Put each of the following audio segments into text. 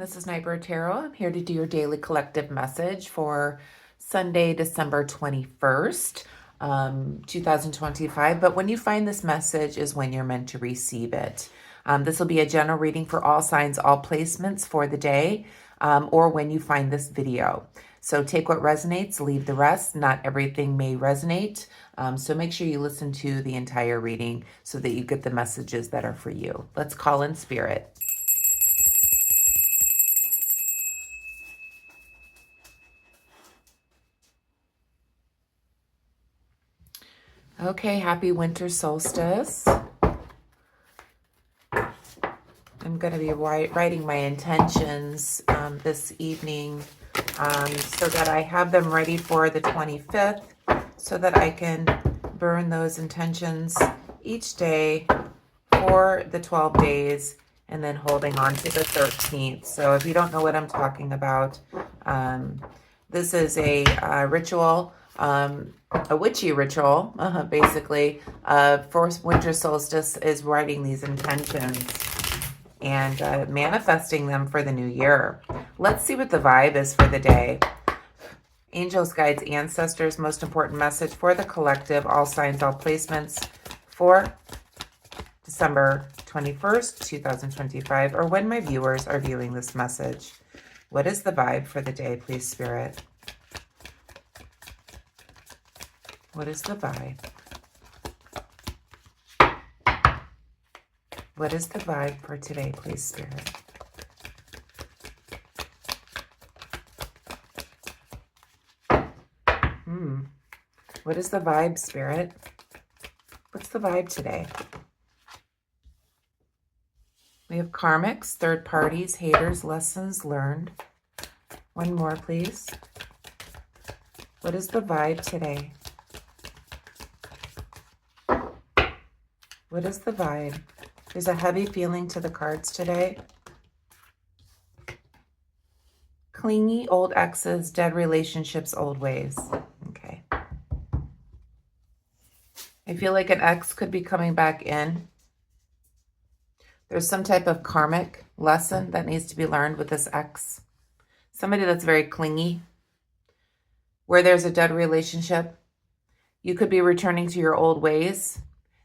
This is Nightbird Tarot. I'm here to do your daily collective message for Sunday, December 21st, 2025. But when you find this message is when you're meant to receive it. This will be a general reading for all signs, all placements for the day, or when you find this video. So take what resonates, leave the rest. Not everything may resonate. So make sure you listen to the entire reading so that you get the messages that are for you. Let's call in spirit. Okay, happy winter solstice. I'm going to be writing my intentions this evening so that I have them ready for the 25th so that I can burn those intentions each day for the 12 days and then holding on to the 13th. So if you don't know what I'm talking about, this is a ritual, a witchy ritual, basically, for winter solstice is writing these intentions and manifesting them for the new year. Let's see what the vibe is for the day. Angels, guides, ancestors, most important message for the collective, all signs, all placements for December 21st, 2025, or when my viewers are viewing this message. What is the vibe for the day, please, Spirit? What is the vibe? What is the vibe for today, please, Spirit? What is the vibe, Spirit? What's the vibe today? We have karmics, third parties, haters, lessons learned. One more, please. What is the vibe today? What is the vibe? There's a heavy feeling to the cards today. Clingy, old exes, dead relationships, old ways. Okay. I feel like an ex could be coming back in. There's some type of karmic lesson that needs to be learned with this ex. Somebody that's very clingy. Where there's a dead relationship, you could be returning to your old ways.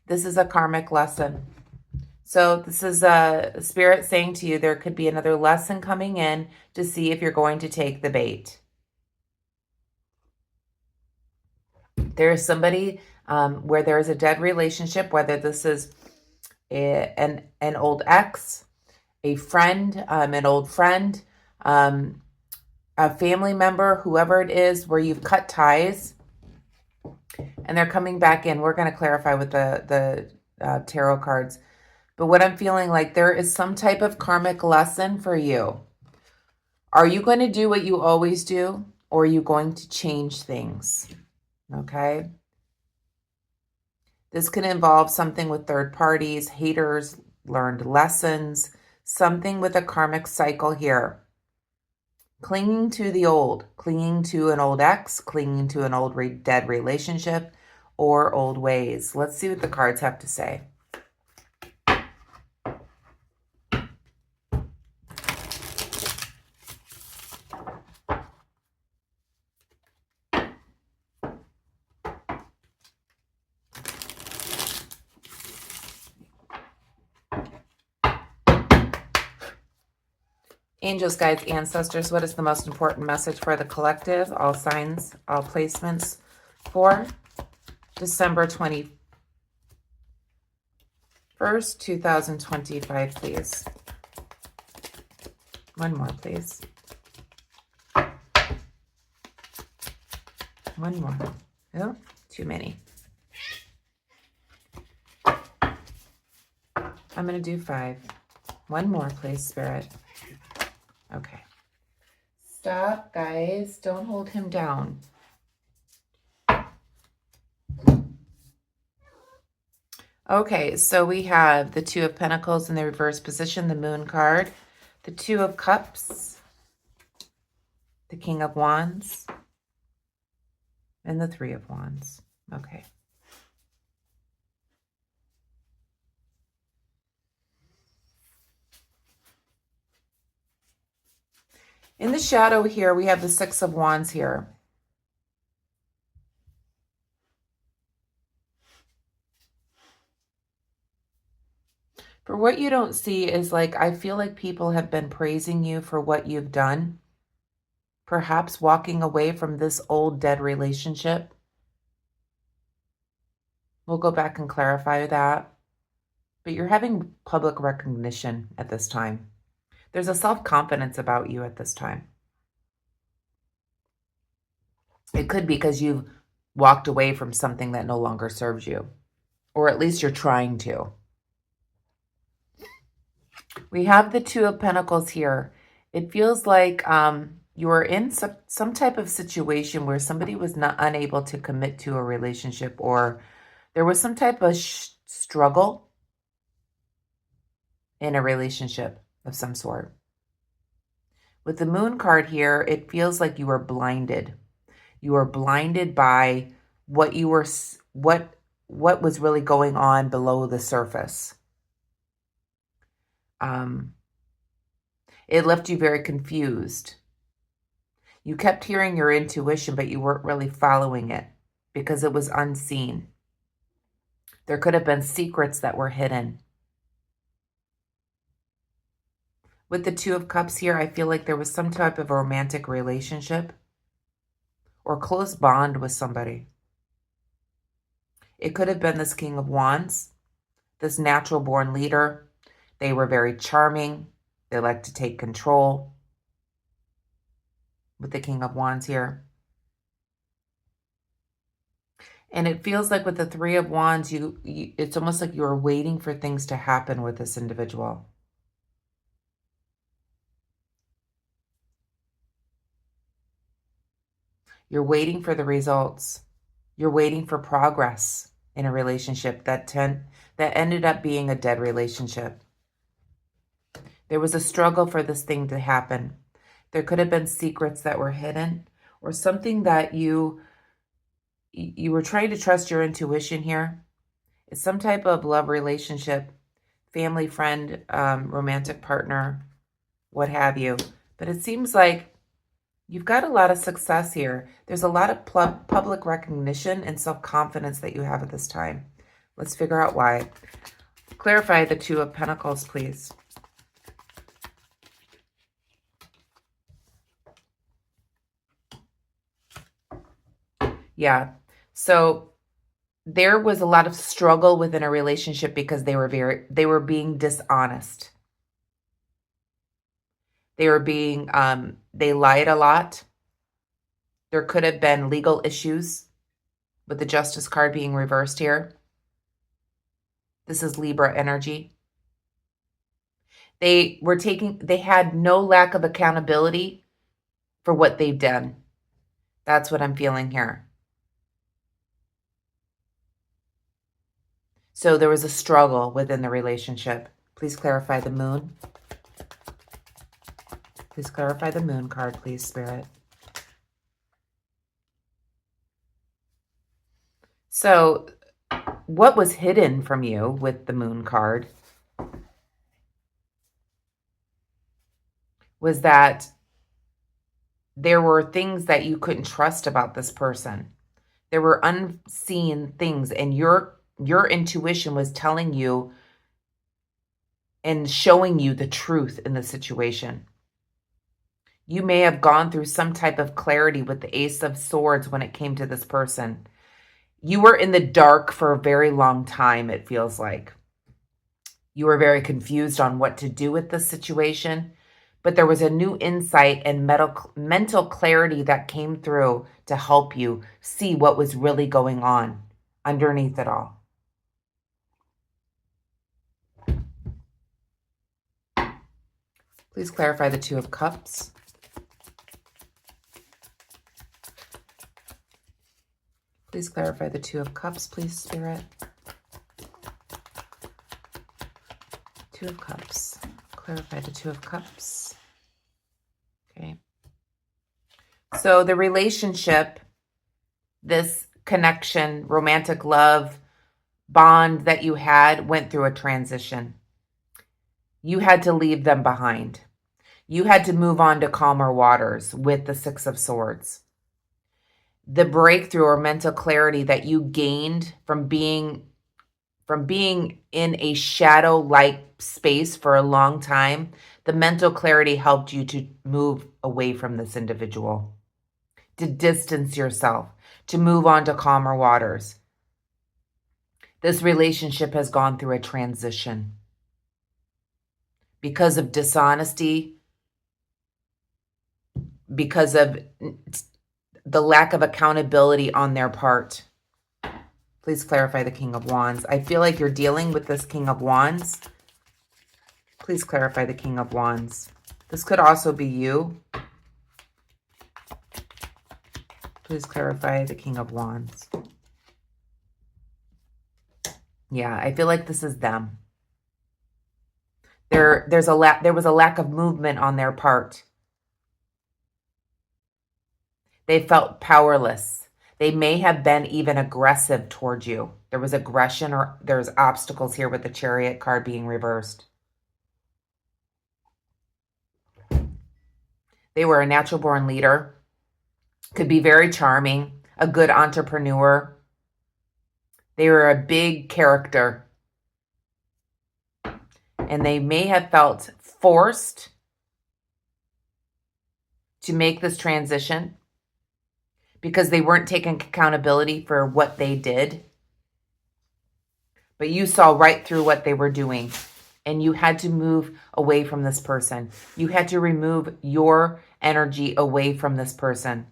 This is a karmic lesson. So this is a spirit saying to you, there could be another lesson coming in to see if you're going to take the bait. There is somebody where there is a dead relationship, whether this is an old ex, a friend, an old friend, a family member, whoever it is, where you've cut ties and they're coming back in. We're going to clarify with the tarot cards. But what I'm feeling like, there is some type of karmic lesson for you. Are you going to do what you always do, or are you going to change things? Okay. This can involve something with third parties, haters, learned lessons, something with a karmic cycle here. Clinging to the old, clinging to an old ex, clinging to an old dead relationship, or old ways. Let's see what the cards have to say. Angels, guides, ancestors, what is the most important message for the collective? All signs, all placements for December 21st, 2025, please. One more, please. One more. Oh, too many. I'm going to do 5. One more, please, Spirit. Okay. Stop, guys. Don't hold him down. Okay, so we have the Two of Pentacles in the reverse position, the Moon card, the Two of Cups, the King of Wands, and the Three of Wands. Okay. In the shadow here, we have the Six of Wands here. For what you don't see is like, I feel like people have been praising you for what you've done. Perhaps walking away from this old dead relationship. We'll go back and clarify that. But you're having public recognition at this time. There's a self-confidence about you at this time. It could be because you've walked away from something that no longer serves you. Or at least you're trying to. We have the Two of Pentacles here. It feels like you are in some type of situation where somebody was not unable to commit to a relationship, or there was some type of struggle in a relationship of some sort. With the Moon card here, it feels like you were blinded. You were blinded by what was really going on below the surface. It left you very confused. You kept hearing your intuition, but you weren't really following it because it was unseen. There could have been secrets that were hidden. With the Two of Cups here, I feel like there was some type of romantic relationship or close bond with somebody. It could have been this King of Wands, this natural born leader. They were very charming. They like to take control. With the King of Wands here. And it feels like with the Three of Wands, it's almost like you are waiting for things to happen with this individual. You're waiting for the results. You're waiting for progress in a relationship that ended up being a dead relationship. There was a struggle for this thing to happen. There could have been secrets that were hidden, or something that you were trying to trust your intuition here. It's some type of love relationship, family, friend, romantic partner, what have you. But it seems like you've got a lot of success here. There's a lot of public recognition and self-confidence that you have at this time. Let's figure out why. Clarify the Two of Pentacles, please. Yeah. So there was a lot of struggle within a relationship because they were being dishonest. They were being, they lied a lot. There could have been legal issues with the Justice card being reversed here. This is Libra energy. They had no lack of accountability for what they've done. That's what I'm feeling here. So there was a struggle within the relationship. Please clarify the Moon. Please clarify the Moon card, please, Spirit. So what was hidden from you with the Moon card was that there were things that you couldn't trust about this person. There were unseen things, and your intuition was telling you and showing you the truth in the situation. You may have gone through some type of clarity with the Ace of Swords when it came to this person. You were in the dark for a very long time, it feels like. You were very confused on what to do with this situation, but there was a new insight and mental clarity that came through to help you see what was really going on underneath it all. Please clarify the Two of Cups. Please clarify the Two of Cups, please, Spirit. Two of Cups. Clarify the Two of Cups. Okay. So the relationship, this connection, romantic love, bond that you had went through a transition. You had to leave them behind. You had to move on to calmer waters with the Six of Swords. The breakthrough or mental clarity that you gained from being in a shadow-like space for a long time, the mental clarity helped you to move away from this individual, to distance yourself, to move on to calmer waters. This relationship has gone through a transition because of dishonesty, because of the lack of accountability on their part. Please clarify the King of Wands. I feel like you're dealing with this King of Wands. Please clarify the King of Wands. This could also be you. Please clarify the King of Wands. Yeah, I feel like this is them. There was a lack of movement on their part. They felt powerless. They may have been even aggressive towards you. There was aggression, or there's obstacles here with the Chariot card being reversed. They were a natural born leader. Could be very charming, a good entrepreneur. They were a big character. And they may have felt forced to make this transition because they weren't taking accountability for what they did. But you saw right through what they were doing, and you had to move away from this person. You had to remove your energy away from this person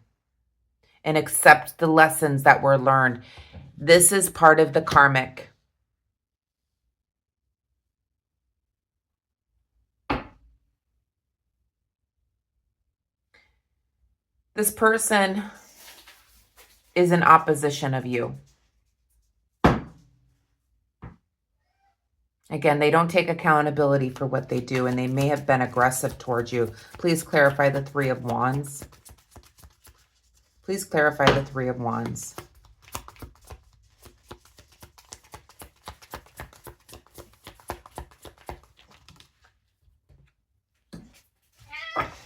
and accept the lessons that were learned. This is part of the karmic. This person is in opposition of you. Again, they don't take accountability for what they do, and they may have been aggressive towards you. Please clarify the Three of Wands. Please clarify the Three of Wands.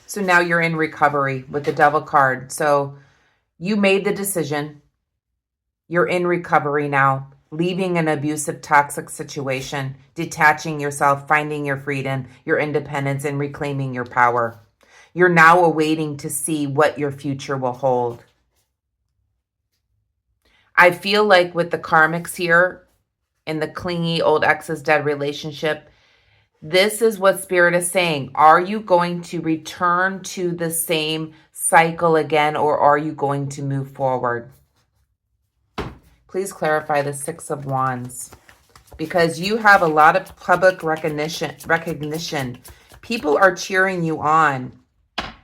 So now you're in recovery with the Devil card. So you made the decision. You're in recovery now, leaving an abusive, toxic situation, detaching yourself, finding your freedom, your independence, and reclaiming your power. You're now awaiting to see what your future will hold. I feel like with the karmics here in the clingy old ex's dead relationship, this is what Spirit is saying. Are you going to return to the same cycle again, or are you going to move forward? Please clarify the Six of Wands, because you have a lot of public recognition. People are cheering you on,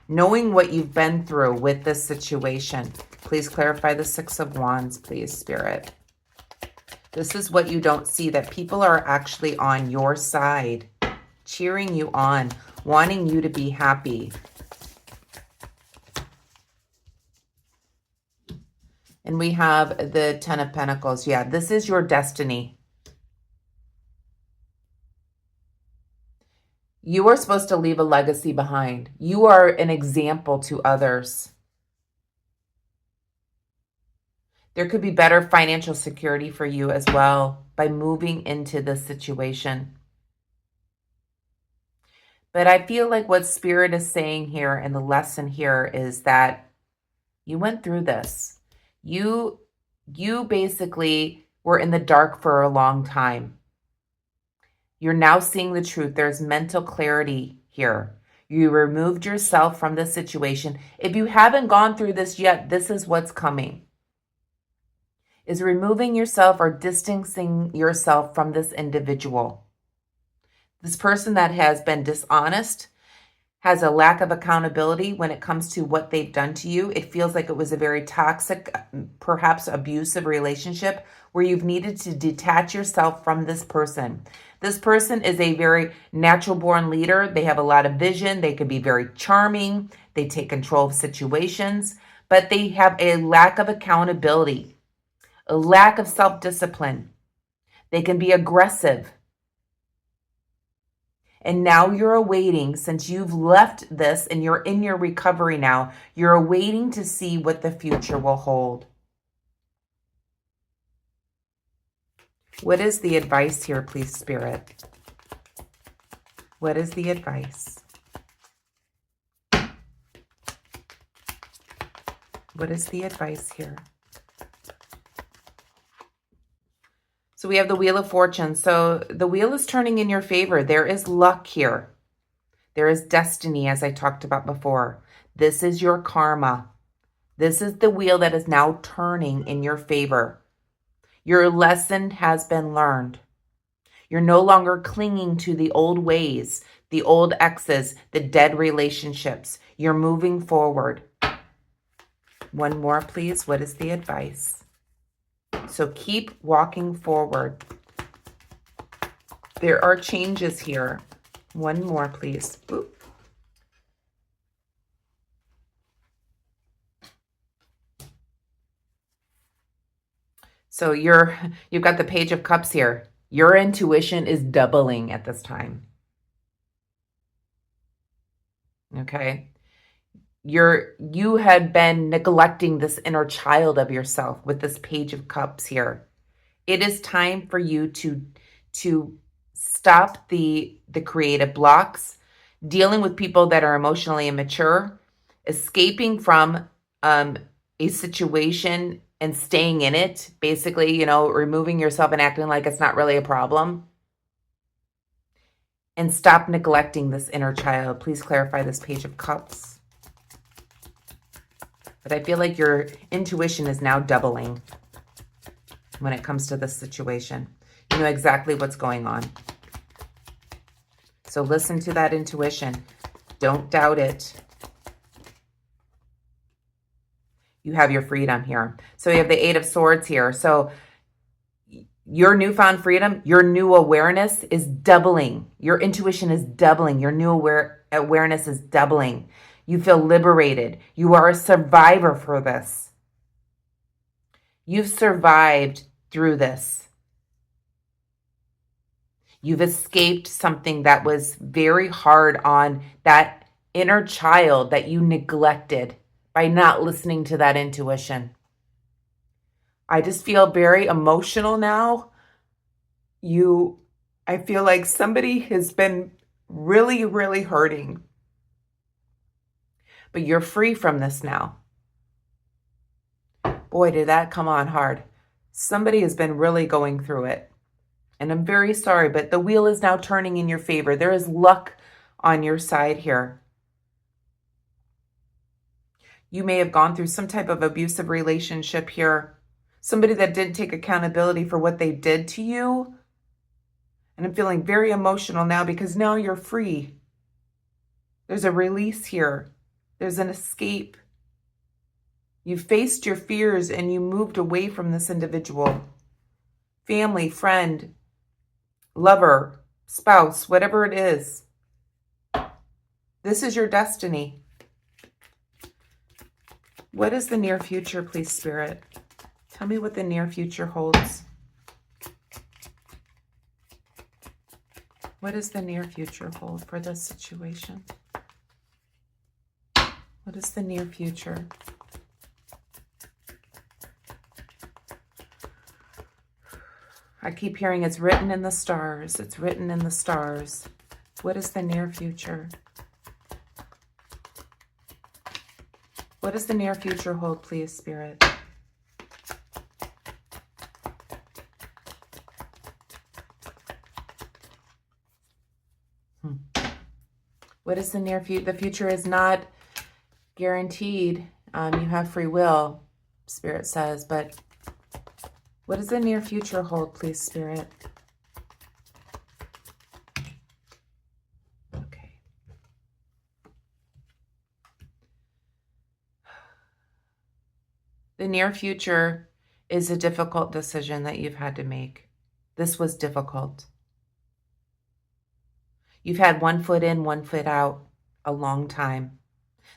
knowing what you've been through with this situation. Please clarify the Six of Wands, please, Spirit. This is what you don't see, that people are actually on your side, cheering you on, wanting you to be happy. And we have the Ten of Pentacles. Yeah, this is your destiny. You are supposed to leave a legacy behind. You are an example to others. There could be better financial security for you as well by moving into this situation. But I feel like what Spirit is saying here, and the lesson here, is that you went through this. You basically were in the dark for a long time. You're now seeing the truth. There's mental clarity here. You removed yourself from this situation. If you haven't gone through this yet, this is what's coming. Is removing yourself or distancing yourself from this individual. This person that has been dishonest, has a lack of accountability when it comes to what they've done to you. It feels like it was a very toxic, perhaps abusive relationship where you've needed to detach yourself from this person. This person is a very natural born leader. They have a lot of vision. They can be very charming. They take control of situations, but they have a lack of accountability, a lack of self-discipline. They can be aggressive. And now you're awaiting, since you've left this and you're in your recovery now, you're awaiting to see what the future will hold. What is the advice here, please, Spirit? What is the advice? What is the advice here? So we have the Wheel of Fortune. So the wheel is turning in your favor. There is luck here. There is destiny, as I talked about before. This is your karma. This is the wheel that is now turning in your favor. Your lesson has been learned. You're no longer clinging to the old ways, the old exes, the dead relationships. You're moving forward. One more, please. What is the advice? So keep walking forward. There are changes here. One more, please. Oop. So you've got the Page of Cups here. Your intuition is doubling at this time. Okay? You had been neglecting this inner child of yourself with this Page of Cups here. It is time for you to stop the creative blocks, dealing with people that are emotionally immature, escaping from a situation and staying in it, basically, removing yourself and acting like it's not really a problem. And stop neglecting this inner child. Please clarify this Page of Cups. But I feel like your intuition is now doubling when it comes to this situation. You know exactly what's going on. So listen to that intuition. Don't doubt it. You have your freedom here. So you have the Eight of Swords here. So your newfound freedom, your new awareness is doubling. Your intuition is doubling. Your new awareness is doubling. You feel liberated. You are a survivor for this. You've survived through this. You've escaped something that was very hard on that inner child that you neglected by not listening to that intuition. I just feel very emotional now. I feel like somebody has been really, really hurting. But you're free from this now. Boy, did that come on hard. Somebody has been really going through it. And I'm very sorry, but the wheel is now turning in your favor. There is luck on your side here. You may have gone through some type of abusive relationship here. Somebody that didn't take accountability for what they did to you. And I'm feeling very emotional now because now you're free. There's a release here. There's an escape. You faced your fears and you moved away from this individual. Family, friend, lover, spouse, whatever it is. This is your destiny. What is the near future, please, Spirit? Tell me what the near future holds. What does the near future hold for this situation? What is the near future? I keep hearing it's written in the stars. It's written in the stars. What is the near future? What does the near future hold, please, Spirit? What is the near future? The future is not guaranteed. You have free will, Spirit says, but what does the near future hold, please, Spirit? Okay. The near future is a difficult decision that you've had to make. This was difficult. You've had one foot in, one foot out a long time.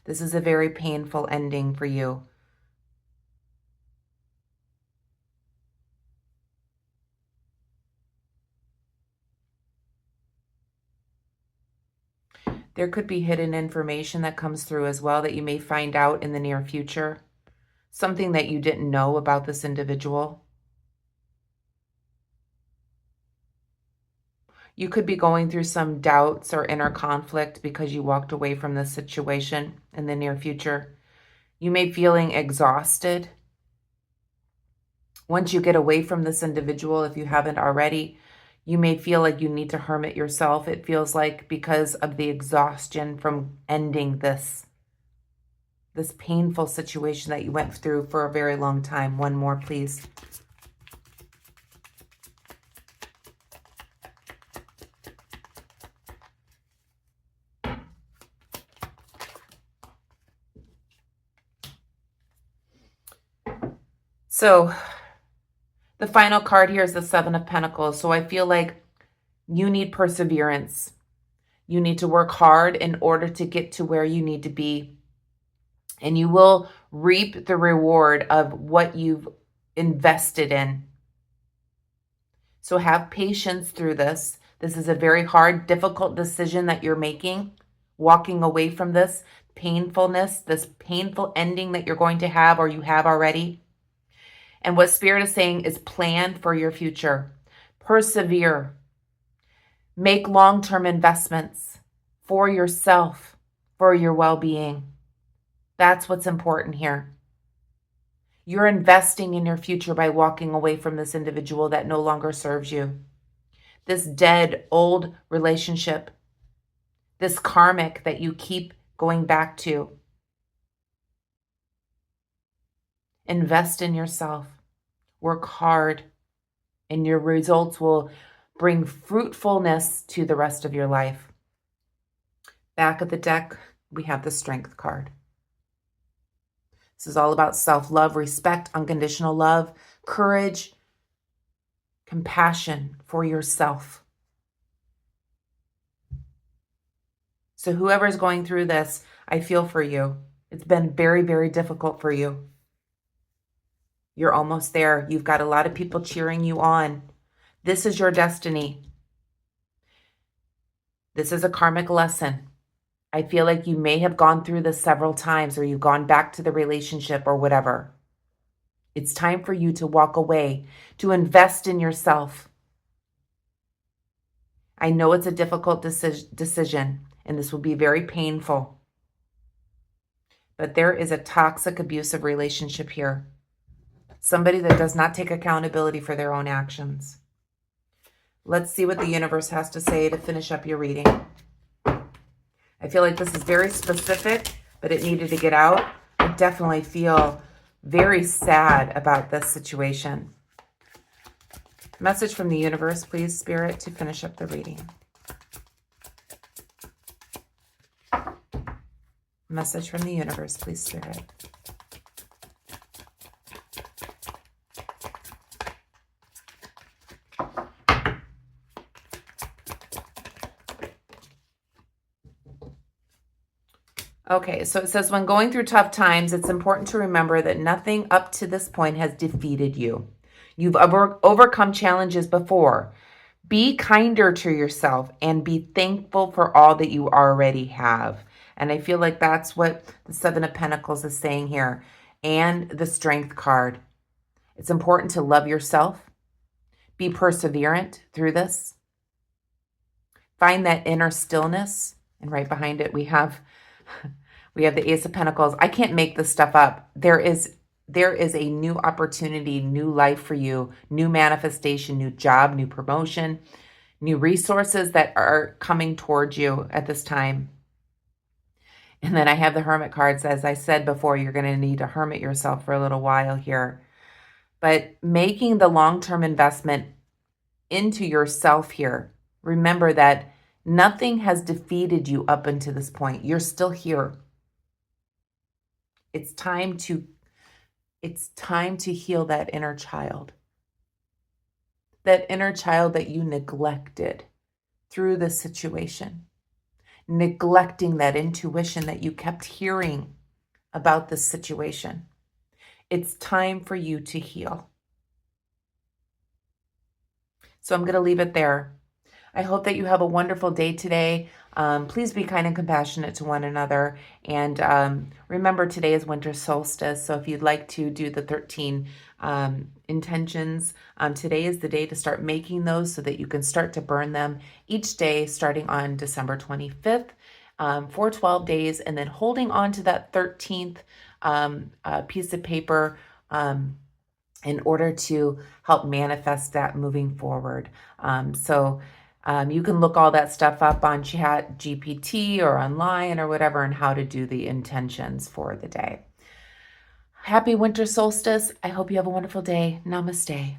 This is a very painful ending for you. There could be hidden information that comes through as well that you may find out in the near future. Something that you didn't know about this individual. You could be going through some doubts or inner conflict because you walked away from this situation in the near future. You may be feeling exhausted. Once you get away from this individual, if you haven't already, you may feel like you need to hermit yourself. It feels like because of the exhaustion from ending this painful situation that you went through for a very long time. One more, please. So the final card here is the Seven of Pentacles. So I feel like you need perseverance. You need to work hard in order to get to where you need to be. And you will reap the reward of what you've invested in. So have patience through this. This is a very hard, difficult decision that you're making. Walking away from this painfulness, this painful ending that you're going to have or you have already. And what Spirit is saying is plan for your future. Persevere. Make long-term investments for yourself, for your well-being. That's what's important here. You're investing in your future by walking away from this individual that no longer serves you. This dead, old relationship. This karmic that you keep going back to. Invest in yourself. Work hard, and your results will bring fruitfulness to the rest of your life. Back of the deck, we have the Strength card. This is all about self-love, respect, unconditional love, courage, compassion for yourself. So whoever's going through this, I feel for you. It's been very, very difficult for you. You're almost there. You've got a lot of people cheering you on. This is your destiny. This is a karmic lesson. I feel like you may have gone through this several times or you've gone back to the relationship or whatever. It's time for you to walk away, to invest in yourself. I know it's a difficult decision, and this will be very painful. But there is a toxic, abusive relationship here. Somebody that does not take accountability for their own actions. Let's see what the universe has to say to finish up your reading. I feel like this is very specific, but it needed to get out. I definitely feel very sad about this situation. Message from the universe, please, Spirit, to finish up the reading. Message from the universe, please, Spirit. Okay, so it says, when going through tough times, it's important to remember that nothing up to this point has defeated you. You've overcome challenges before. Be kinder to yourself and be thankful for all that you already have. And I feel like that's what the Seven of Pentacles is saying here. And the Strength card. It's important to love yourself. Be perseverant through this. Find that inner stillness. And right behind it, we have the Ace of Pentacles. I can't make this stuff up. There is a new opportunity, new life for you, new manifestation, new job, new promotion, new resources that are coming towards you at this time. And then I have the Hermit cards. As I said before, you're going to need to hermit yourself for a little while here. But making the long-term investment into yourself here, remember that nothing has defeated you up until this point. You're still here. It's time to heal that inner child. That inner child that you neglected through this situation. Neglecting that intuition that you kept hearing about this situation. It's time for you to heal. So I'm going to leave it there. I hope that you have a wonderful day today. Please be kind and compassionate to one another. And remember, today is winter solstice. So if you'd like to do the 13 intentions, today is the day to start making those so that you can start to burn them each day starting on December 25th for 12 days, and then holding on to that 13th piece of paper in order to help manifest that moving forward. You can look all that stuff up on Chat GPT or online or whatever, and how to do the intentions for the day. Happy winter solstice. I hope you have a wonderful day. Namaste.